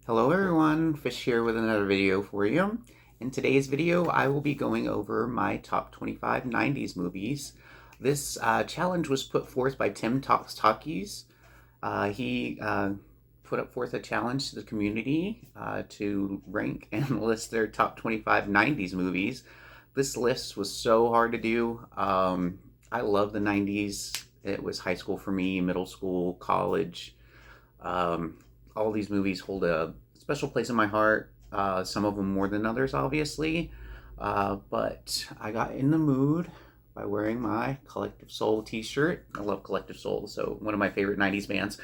Hello everyone, Fish here with another video for you. In today's video, I will be going over my top 25 90s movies. This challenge was put forth by Tim Talkies. He put up forth a challenge to the community to rank and list their top 25 90s movies. This list was so hard to do. I love the 90s. It was high school for me, middle school, college. All these movies hold a special place in my heart. Some of them more than others, obviously. But I got in the mood by wearing my Collective Soul t-shirt. I love Collective Soul, so one of my favorite 90s bands.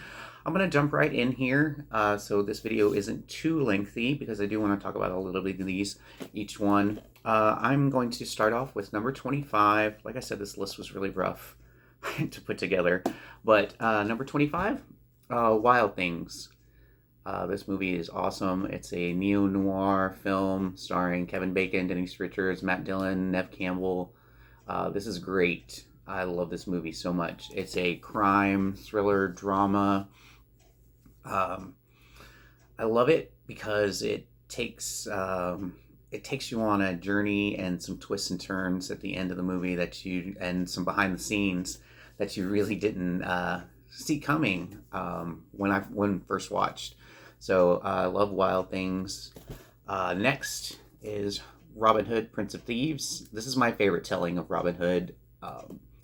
I'm going to jump right in here, so this video isn't too lengthy because I do want to talk about a little bit of these, each one. I'm going to start off with number 25. Like I said, this list was really rough to put together. But number 25, Wild Things. This movie is awesome. It's a neo-noir film starring Kevin Bacon, Denise Richards, Matt Dillon, Neve Campbell. This is great. I love this movie so much. It's a crime, thriller, drama. I love it because it takes you on a journey and some twists and turns at the end of the movie and some behind the scenes that you really didn't see coming when first watched. So I love Wild Things. Next is Robin Hood, Prince of Thieves. This is my favorite telling of Robin Hood.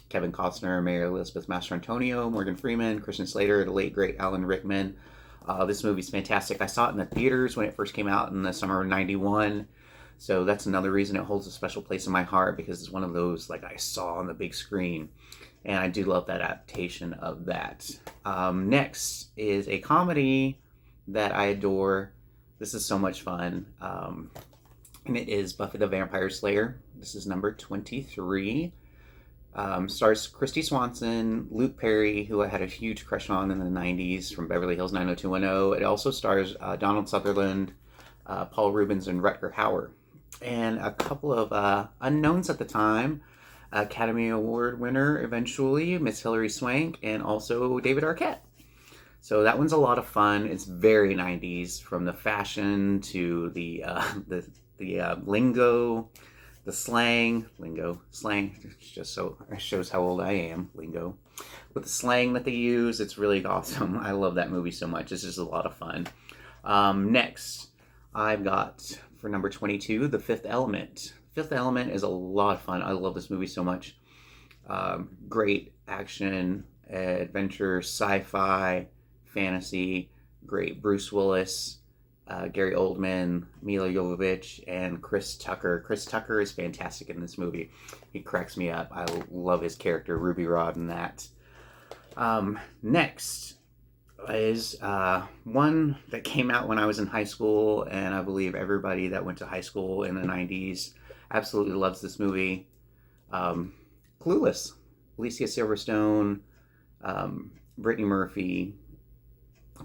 Kevin Costner, Mary Elizabeth Mastrantonio, Morgan Freeman, Christian Slater, the late great Alan Rickman. This movie's fantastic. I saw it in the theaters when it first came out in the summer of '91. So that's another reason it holds a special place in my heart, because it's one of those like I saw on the big screen. And I do love that adaptation of that. Next is a comedy that I adore. This is so much fun. And it is Buffy the Vampire Slayer. This is number 23. Stars Christy Swanson, Luke Perry, who I had a huge crush on in the 90s from Beverly Hills 90210. It also stars Donald Sutherland, Paul Reubens, and Rutger Hauer. And a couple of unknowns at the time. Academy Award winner eventually, Miss Hilary Swank, and also David Arquette. So that one's a lot of fun. It's very 90s, from the fashion to the lingo, the slang. Just so it shows how old I am. Lingo, with the slang that they use, it's really awesome. I love that movie so much. It's just a lot of fun. Next, I've got for number 22, The Fifth Element. Fifth Element is a lot of fun. I love this movie so much. Great action, adventure, sci-fi, fantasy. Great Bruce Willis, Gary Oldman, Mila Jovovich, and Chris Tucker. Chris Tucker is fantastic in this movie. He cracks me up. I love his character, Ruby Rod, in that. Next is one that came out when I was in high school, and I believe everybody that went to high school in the 90s absolutely loves this movie. Clueless. Alicia Silverstone, Brittany Murphy,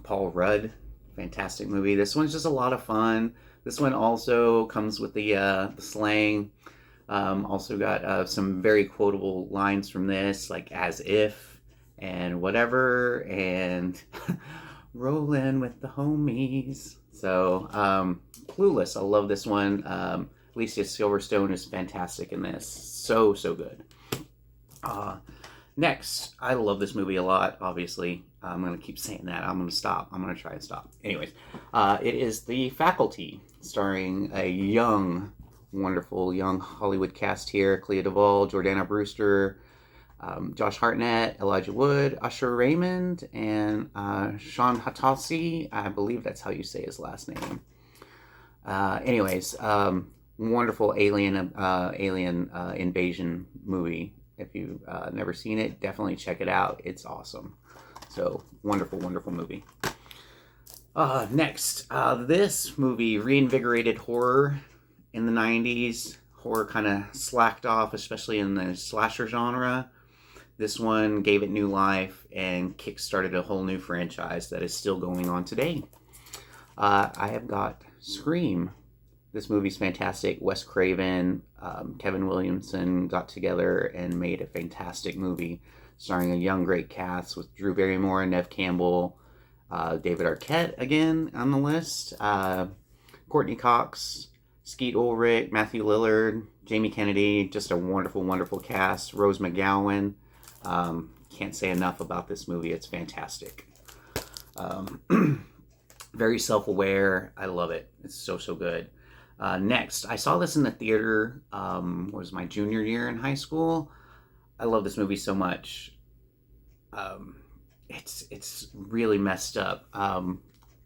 Paul Rudd. Fantastic movie. This one's just a lot of fun. This one also comes with the slang. Also got some very quotable lines from this, like "as if" and "whatever" and "rollin' with the homies." So Clueless. I love this one. Alicia Silverstone is fantastic in this. So good. Next, I love this movie a lot, obviously. I'm going to keep saying that. I'm going to stop. I'm going to try and stop. Anyways, it is The Faculty, starring a young, wonderful young Hollywood cast here. Clea Duvall, Jordana Brewster, Josh Hartnett, Elijah Wood, Usher Raymond, and Sean Hatasi. I believe that's how you say his last name. Anyways, wonderful alien invasion movie. If you've never seen it, definitely check it out. It's awesome. So, wonderful movie. Next, this movie reinvigorated horror in the 90s. Horror kind of slacked off, especially in the slasher genre. This one gave it new life and kick-started a whole new franchise that is still going on today. I have got Scream. This movie's fantastic. Wes Craven, Kevin Williamson got together and made a fantastic movie starring a young, great cast with Drew Barrymore, Neve Campbell, David Arquette again on the list. Courtney Cox, Skeet Ulrich, Matthew Lillard, Jamie Kennedy. Just a wonderful, wonderful cast. Rose McGowan. Can't say enough about this movie. It's fantastic. Very self-aware. I love it. It's so, so good. Next, I saw this in the theater. Was my junior year in high school. I love this movie so much. It's really messed up.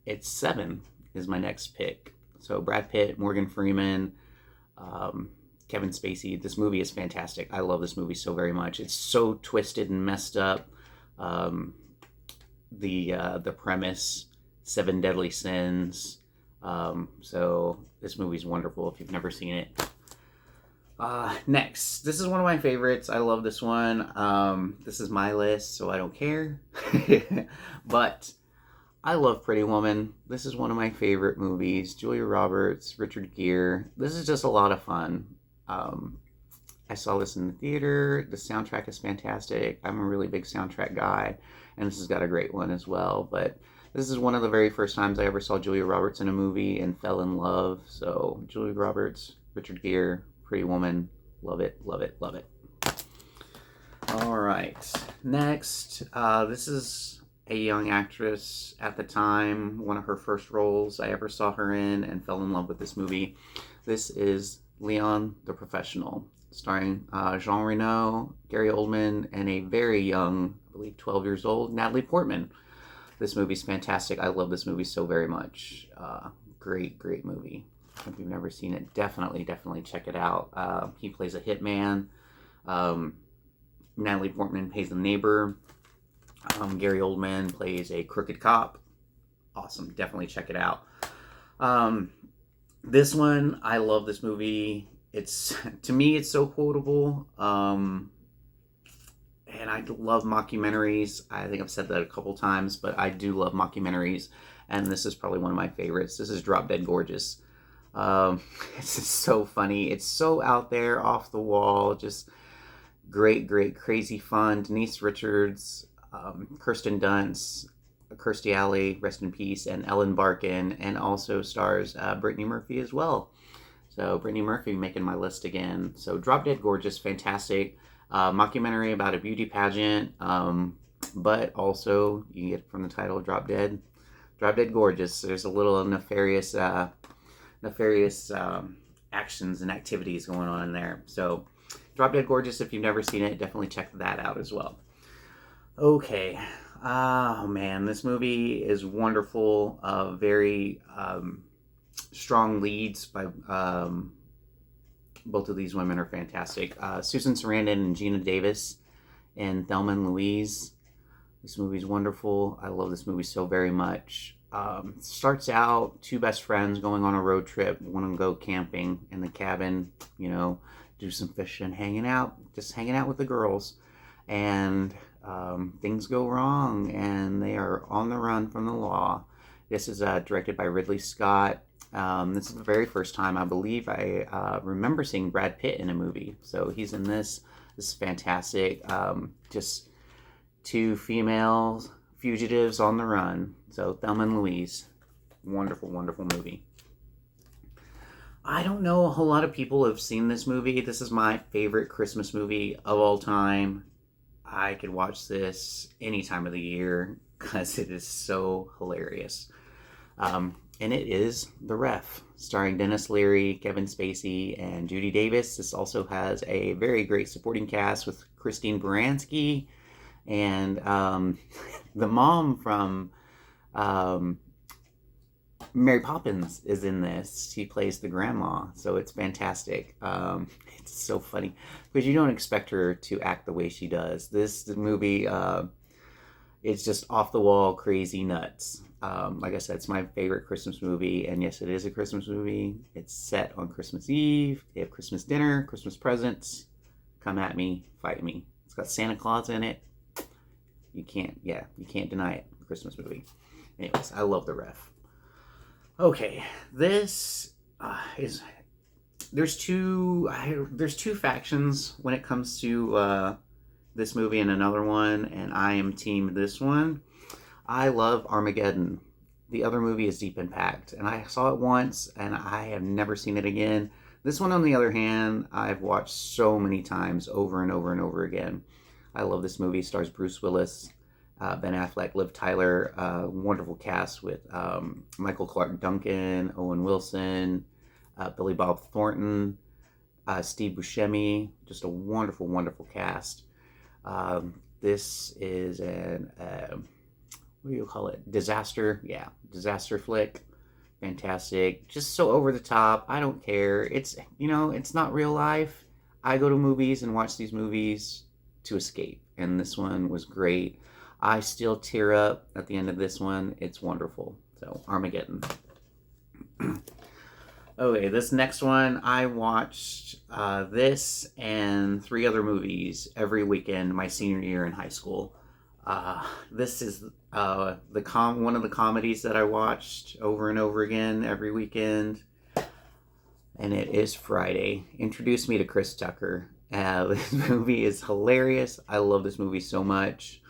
It's Seven is my next pick. So Brad Pitt, Morgan Freeman, Kevin Spacey. This movie is fantastic. I love this movie so very much. It's so twisted and messed up. The premise, Seven Deadly Sins. So this movie's wonderful if you've never seen it. Next, this is one of my favorites. I love this one. This is my list, so I don't care. But I love Pretty Woman. This is one of my favorite movies. Julia Roberts, Richard Gere. This is just a lot of fun. I saw this in the theater. The soundtrack is fantastic. I'm a really big soundtrack guy, and this has got a great one as well. But this is one of the very first times I ever saw Julia Roberts in a movie and fell in love. So Julia Roberts, Richard Gere, Pretty Woman. Love it, love it, love it. All right. Next, this is a young actress at the time. One of her first roles I ever saw her in and fell in love with this movie. This is Leon the Professional, starring Jean Reno, Gary Oldman, and a very young, I believe 12 years old, Natalie Portman. This movie's fantastic. I love this movie so very much. Great, great movie. If you've never seen it, definitely check it out. He plays a hitman. Natalie Portman plays the neighbor. Gary Oldman plays a crooked cop. Awesome. Definitely check it out. This one, I love this movie. To me, it's so quotable. And I love mockumentaries. I think I've said that a couple times, but I do love mockumentaries. And this is probably one of my favorites. This is Drop Dead Gorgeous. It's just so funny. It's so out there, off the wall. Just great, great, crazy fun. Denise Richards, Kirsten Dunst, Kirstie Alley, rest in peace, and Ellen Barkin, and also stars Brittany Murphy as well. So Brittany Murphy making my list again. So Drop Dead Gorgeous, fantastic. Mockumentary about a beauty pageant, but also you can get from the title Drop Dead Gorgeous. There's a little nefarious actions and activities going on in there. So Drop Dead Gorgeous, if you've never seen it, definitely check that out as well. Okay. Oh man, this movie is wonderful. Very strong leads by both of these women are fantastic. Susan Sarandon and Gina Davis in Thelma and Louise. This movie's wonderful. I love this movie so very much. Starts out two best friends going on a road trip, want to go camping in the cabin, do some fishing, hanging out with the girls. And things go wrong and they are on the run from the law. This is directed by Ridley Scott. This is the very first time I believe I remember seeing Brad Pitt in a movie. So he's in this. This is fantastic. Just two female fugitives on the run. So Thelma and Louise. Wonderful, wonderful movie. I don't know a whole lot of people have seen this movie. This is my favorite Christmas movie of all time. I could watch this any time of the year because it is so hilarious. And it is The Ref, starring Dennis Leary, Kevin Spacey, and Judy Davis. This also has a very great supporting cast with Christine Baranski and the mom from Mary Poppins is in this. She plays the grandma, so it's fantastic. It's so funny because you don't expect her to act the way she does. This movie, it's just off the wall, crazy nuts. Like I said, it's my favorite Christmas movie, and yes, it is a Christmas movie. It's set on Christmas Eve. They have Christmas dinner, Christmas presents. Come at me, fight me. It's got Santa Claus in it. You can't deny it. Christmas movie. Anyways, I love The Ref. Okay, this is there's two factions when it comes to this movie and another one, and I am team this one. I love Armageddon. The other movie is Deep Impact, and I saw it once, and I have never seen it again. This one, on the other hand, I've watched so many times, over and over and over again. I love this movie. It stars Bruce Willis, Ben Affleck, Liv Tyler, wonderful cast with Michael Clark Duncan, Owen Wilson, Billy Bob Thornton, Steve Buscemi. Just a wonderful, wonderful cast. This is an what do you call it? Disaster, yeah, disaster flick. Fantastic, just so over the top. I don't care. It's it's not real life. I go to movies and watch these movies to escape, and this one was great. I still tear up at the end of this one. It's wonderful. So Armageddon. Okay, this next one, I watched this and 3 other movies every weekend my senior year in high school. This is one of the comedies that I watched over and over again every weekend, and it is Friday. Introduced me to Chris Tucker. This movie is hilarious. I love this movie so much.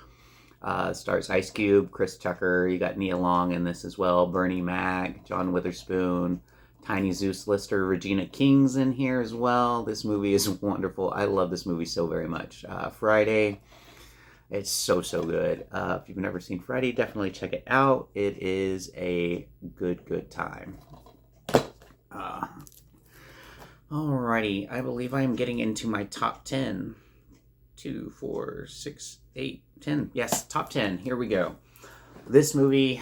Stars Ice Cube, Chris Tucker. You got Nia Long in this as well. Bernie Mac, John Witherspoon, Tiny Zeus Lister, Regina King's in here as well. This movie is wonderful. I love this movie so very much. Friday, it's so good. If you've never seen Friday, definitely check it out. It is a good time. Alrighty, I believe I am getting into my top 10. 2, 4, 6, 8, 10. Yes, top 10. Here we go. This movie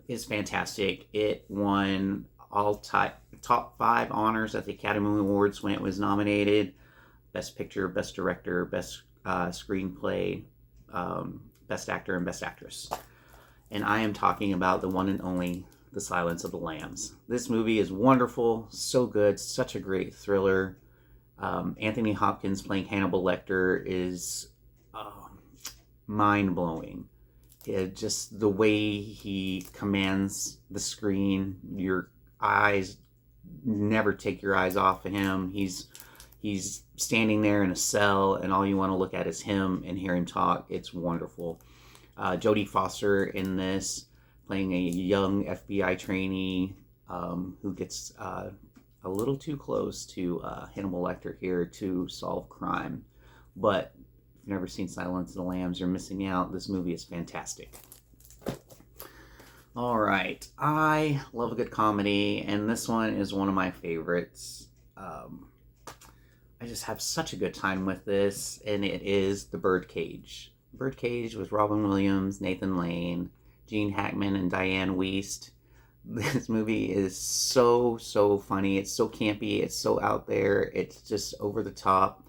is fantastic. It won all top 5 honors at the Academy Awards when it was nominated. Best Picture, Best Director, Best Screenplay, Best Actor, and Best Actress. And I am talking about the one and only The Silence of the Lambs. This movie is wonderful, so good, such a great thriller. Anthony Hopkins playing Hannibal Lecter is mind-blowing. Just the way he commands the screen, your eyes never take your eyes off of him. He's standing there in a cell, and all you want to look at is him and hear him talk. It's wonderful. Jodie Foster in this, playing a young FBI trainee who gets a little too close to Hannibal Lecter here to solve crime. But if you've never seen Silence of the Lambs, you're missing out. This movie is fantastic. All right, I love a good comedy, and this one is one of my favorites. I just have such a good time with this, and it is The Birdcage. Birdcage with Robin Williams, Nathan Lane, Gene Hackman, and Diane Wiest. This movie is so funny. It's so campy. It's so out there. It's just over the top.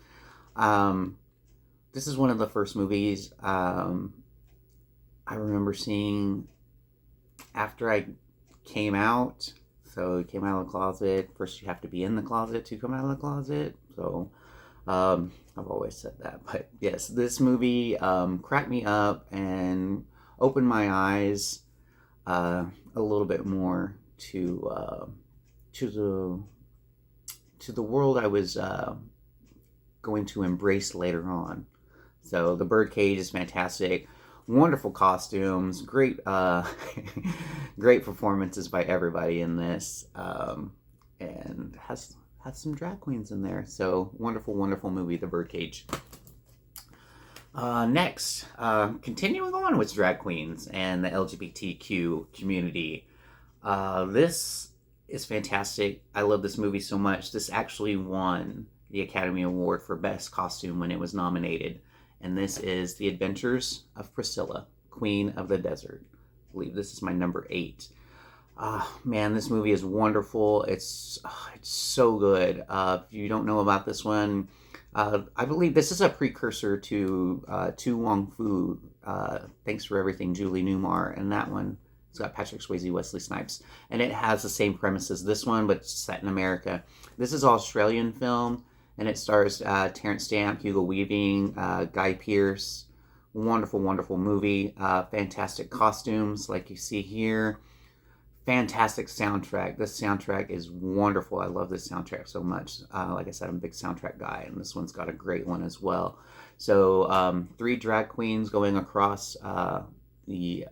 This is one of the first movies I remember seeing after I came out. So came out of the closet. First you have to be in the closet to come out of the closet. So I've always said that. But yes, this movie cracked me up and opened my eyes a little bit more to the world I was going to embrace later on. So The Birdcage is fantastic. Wonderful costumes, great great performances by everybody in this, and has some drag queens in there. So wonderful movie, The Birdcage. Next, continuing on with drag queens and the LGBTQ community. This is fantastic. I love this movie so much. This actually won the Academy Award for Best Costume when it was nominated. And this is The Adventures of Priscilla, Queen of the Desert. I believe this is my number 8. Man, this movie is wonderful. It's so good. If you don't know about this one, I believe this is a precursor to Tu Wong Fu, Thanks for Everything, Julie Newmar, and that one, it's got Patrick Swayze, Wesley Snipes, and it has the same premise as this one, but it's set in America. This is an Australian film, and it stars Terrence Stamp, Hugo Weaving, Guy Pearce. Wonderful movie. Fantastic costumes, like you see here. Fantastic soundtrack. This soundtrack is wonderful. I love this soundtrack so much. Like I said, I'm a big soundtrack guy, and this one's got a great one as well. So 3 drag queens going across the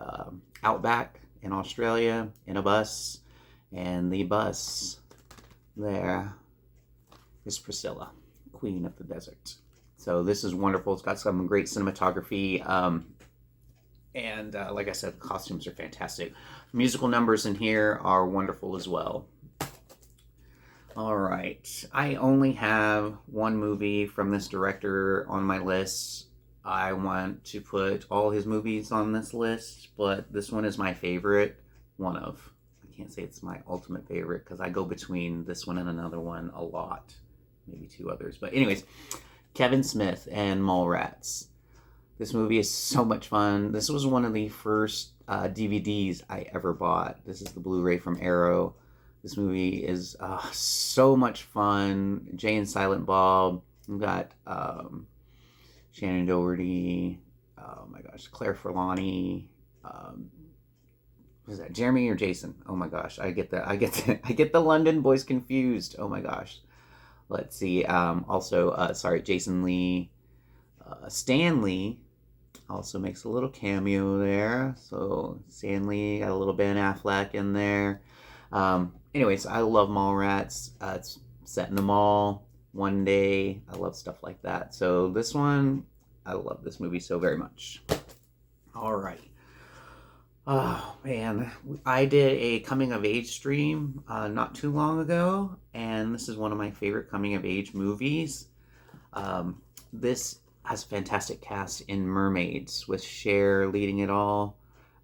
outback in Australia in a bus, and the bus there is Priscilla, Queen of the Desert. So this is wonderful. It's got some great cinematography, and like I said, the costumes are fantastic. Musical numbers in here are wonderful as well. All right, I only have one movie from this director on my list. I want to put all his movies on this list, but this one is my favorite. One of. I can't say it's my ultimate favorite because I go between this one and another one a lot. Maybe two others. But anyways, Kevin Smith and Mallrats. This movie is so much fun. This was one of the first DVDs I ever bought. This is the Blu-ray from Arrow. This movie is so much fun. Jay and Silent Bob. We've got Shannon Doherty, oh my gosh, Claire Forlani, was that Jeremy or Jason? Oh my gosh, I get the London boys confused. Oh my gosh. Let's see. Also, Jason Lee, Stan Lee also makes a little cameo there. So Stan Lee got a little Ben Affleck in there. Anyways, I love Mallrats. It's set in the mall. One Day. I love stuff like that. So this one, I love this movie so very much. All right. Oh man, I did a coming of age stream not too long ago, and this is one of my favorite coming of age movies. This has a fantastic cast in Mermaids, with Cher leading it all,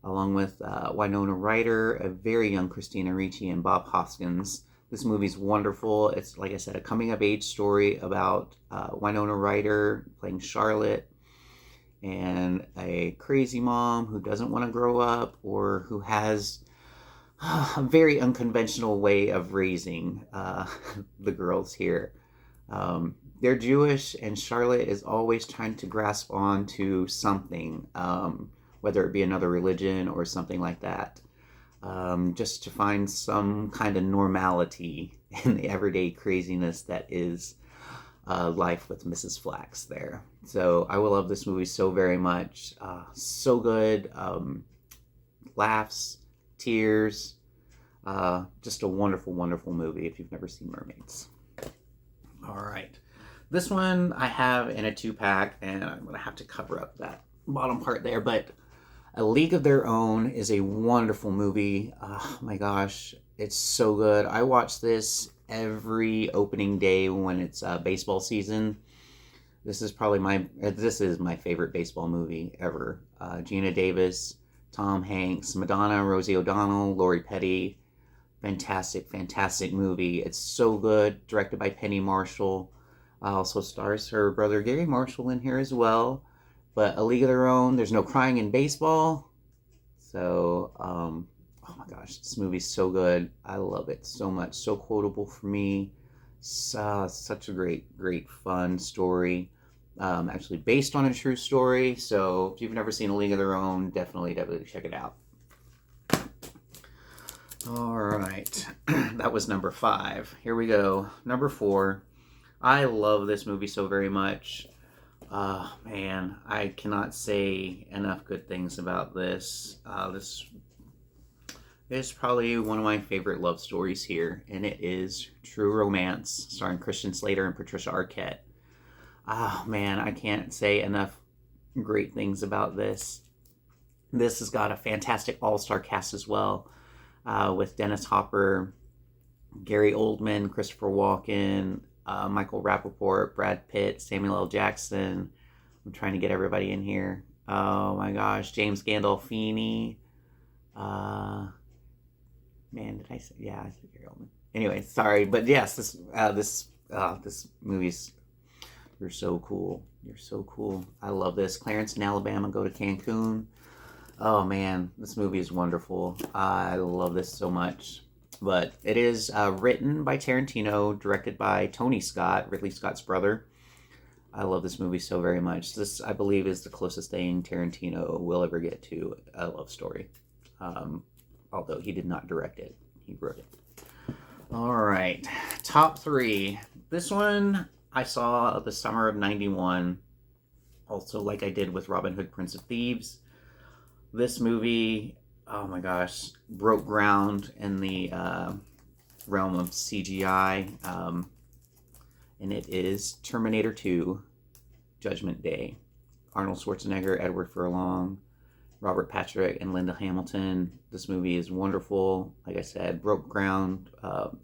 along with Winona Ryder, a very young Christina Ricci, and Bob Hoskins. This movie's wonderful. It's, like I said, a coming-of-age story about Winona Ryder playing Charlotte and a crazy mom who doesn't want to grow up, or who has a very unconventional way of raising the girls here. They're Jewish, and Charlotte is always trying to grasp on to something, whether it be another religion or something like that. Just to find some kind of normality in the everyday craziness that is life with Mrs. Flax there. So I will love this movie so very much. So good. Laughs, tears. Just a wonderful, wonderful movie if you've never seen Mermaids. All right. This one I have in a 2-pack, and I'm going to have to cover up that bottom part there, but A League of Their Own is a wonderful movie. Oh my gosh, it's so good. I watch this every opening day when it's baseball season. This is my favorite baseball movie ever. Gina Davis, Tom Hanks, Madonna, Rosie O'Donnell, Lori Petty. Fantastic, fantastic movie. It's so good. Directed by Penny Marshall. Also stars her brother Gary Marshall in here as well. But A League of Their Own, there's no crying in baseball. So, oh my gosh, this movie's so good. I love it so much. So quotable for me. Such a great, great, fun story. Actually based on a true story. So if you've never seen A League of Their Own, definitely check it out. All right. That was number 5. Here we go. Number 4. I love this movie so very much. Man, I cannot say enough good things about this. This is probably one of my favorite love stories here, and it is True Romance, starring Christian Slater and Patricia Arquette. Oh man, I can't say enough great things about this. This has got a fantastic all-star cast as well, with Dennis Hopper, Gary Oldman, Christopher Walken, Michael Rappaport, Brad Pitt, Samuel L. Jackson. I'm trying to get everybody in here. Oh my gosh, James Gandolfini. Man, did I say? Yeah, I said Gary Oldman. Anyway, sorry, but yes, this movie's. You're so cool. You're so cool. I love this. Clarence and Alabama go to Cancun. Oh man, this movie is wonderful. I love this so much. But it is written by Tarantino, directed by Tony Scott, Ridley Scott's brother. I love this movie so very much. This, I believe, is the closest thing Tarantino will ever get to a love story. Although he did not direct it. He wrote it. All right. Top 3. This one I saw the summer of '91. Also, like I did with Robin Hood, Prince of Thieves. This movie, oh my gosh, broke ground in the realm of CGI, and it is Terminator 2, Judgment Day. Arnold Schwarzenegger, Edward Furlong, Robert Patrick, and Linda Hamilton. This movie is wonderful. Like I said, broke ground.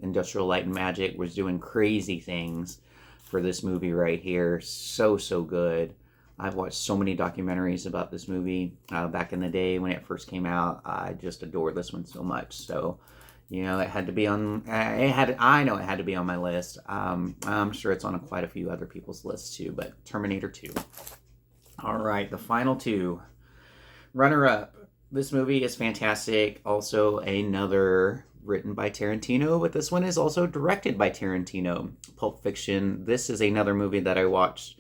Industrial Light and Magic was doing crazy things for this movie right here. So, so good. I've watched so many documentaries about this movie back in the day when it first came out. I just adored this one so much. So, you know, it had to be on. I know it had to be on my list. I'm sure it's on quite a few other people's lists too. But Terminator 2. All right, the final two. Runner up. This movie is fantastic. Also, another written by Tarantino, but this one is also directed by Tarantino. Pulp Fiction. This is another movie that I watched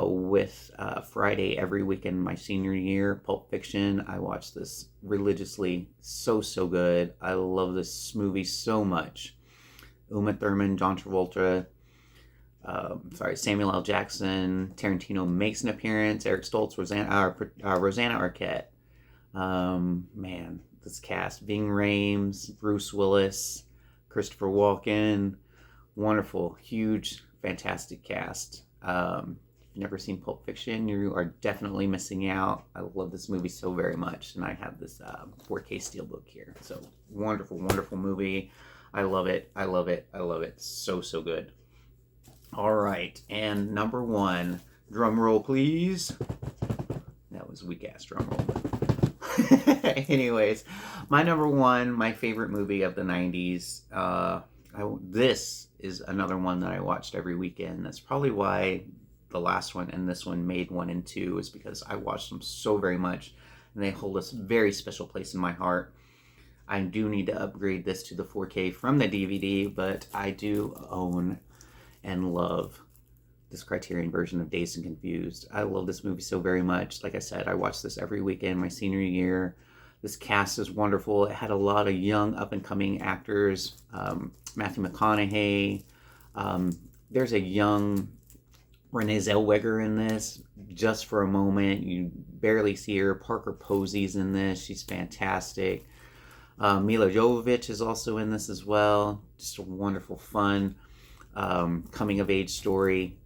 with Friday every weekend my senior year. Pulp Fiction. I watched this religiously. So, so good. I love this movie so much. Uma Thurman, John Travolta, Samuel L. Jackson. Tarantino makes an appearance. Eric Stoltz, Rosanna Arquette. Man, this cast. Ving Rhames, Bruce Willis, Christopher Walken. Wonderful, huge, fantastic cast. If you've never seen Pulp Fiction, you are definitely missing out. I love this movie so very much, and I have this 4K Steelbook here. So, wonderful, wonderful movie. I love it. I love it. I love it. So, so good. All right, and number one, drum roll, please. That was a weak-ass drum roll. Anyways, my number one, my favorite movie of the 90s. This is another one that I watched every weekend. That's probably why the last one and this one made 1 and 2, is because I watched them so very much, and they hold a very special place in my heart. I do need to upgrade this to the 4K from the DVD, but I do own and love this Criterion version of Dazed and Confused. I love this movie so very much. Like I said, I watched this every weekend my senior year. This cast is wonderful. It had a lot of young up-and-coming actors. Matthew McConaughey. There's a young Renee Zellweger in this, just for a moment. You barely see her. Parker Posey's in this. She's fantastic. Mila Jovovich is also in this as well. Just a wonderful, fun coming-of-age story.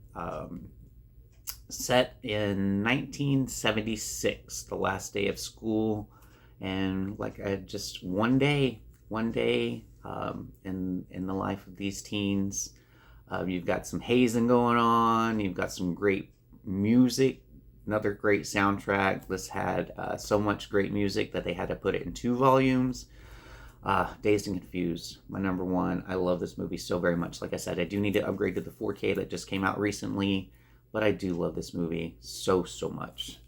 Set in 1976, the last day of school, and just one day in the life of these teens. You've got some hazing going on. You've got some great music, another great soundtrack. This had so much great music that they had to put it in 2 volumes. Dazed and Confused, my number one. I love this movie so very much. Like I said, I do need to upgrade to the 4K that just came out recently, but I do love this movie so, so much.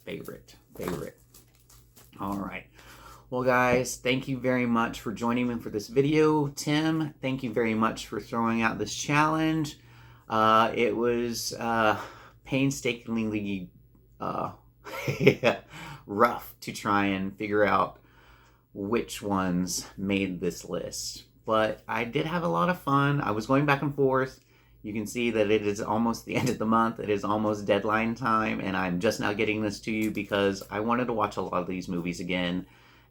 Favorite. All right. Well, guys, thank you very much for joining me for this video. Tim, thank you very much for throwing out this challenge. It was painstakingly rough to try and figure out which ones made this list, but I did have a lot of fun. I was going back and forth. You can see that it is almost the end of the month. It is almost deadline time, and I'm just now getting this to you because I wanted to watch a lot of these movies again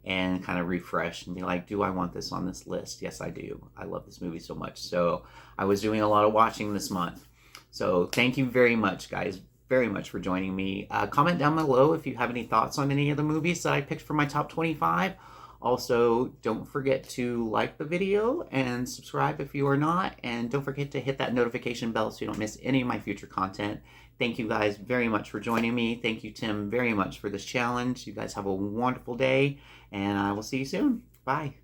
and kind of refresh and be like, do I want this on this list? Yes, I do. I love this movie so much. So I was doing a lot of watching this month. So thank you very much, guys, very much for joining me. Comment down below if you have any thoughts on any of the movies that I picked for my top 25. Also, don't forget to like the video and subscribe if you are not. And don't forget to hit that notification bell so you don't miss any of my future content. Thank you guys very much for joining me. Thank you, Tim, very much for this challenge. You guys have a wonderful day, and I will see you soon. Bye.